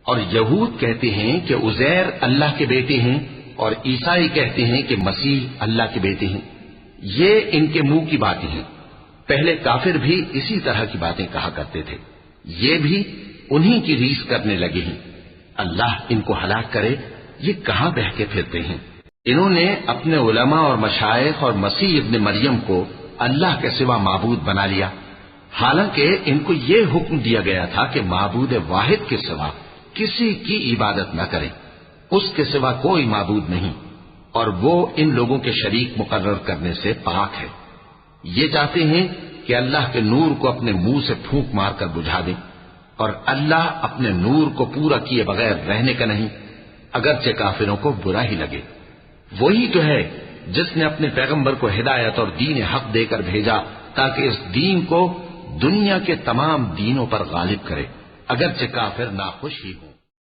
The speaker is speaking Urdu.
اور یہود کہتے ہیں کہ عزیر اللہ کے بیٹے ہیں، اور عیسائی کہتے ہیں کہ مسیح اللہ کے بیٹے ہیں۔ یہ ان کے منہ کی باتیں ہیں۔ پہلے کافر بھی اسی طرح کی باتیں کہا کرتے تھے، یہ بھی انہی کی ریس کرنے لگے ہیں۔ اللہ ان کو ہلاک کرے، یہ کہاں بہہ کے پھرتے ہیں۔ انہوں نے اپنے علماء اور مشائخ اور مسیح ابن مریم کو اللہ کے سوا معبود بنا لیا، حالانکہ ان کو یہ حکم دیا گیا تھا کہ معبود واحد کے سوا کسی کی عبادت نہ کریں، اس کے سوا کوئی معبود نہیں، اور وہ ان لوگوں کے شریک مقرر کرنے سے پاک ہے۔ یہ چاہتے ہیں کہ اللہ کے نور کو اپنے منہ سے پھونک مار کر بجھا دیں، اور اللہ اپنے نور کو پورا کیے بغیر رہنے کا نہیں، اگرچہ کافروں کو برا ہی لگے۔ وہی تو ہے جس نے اپنے پیغمبر کو ہدایت اور دین حق دے کر بھیجا تاکہ اس دین کو دنیا کے تمام دینوں پر غالب کرے، اگرچہ کافر ناخوش ہی ہوں۔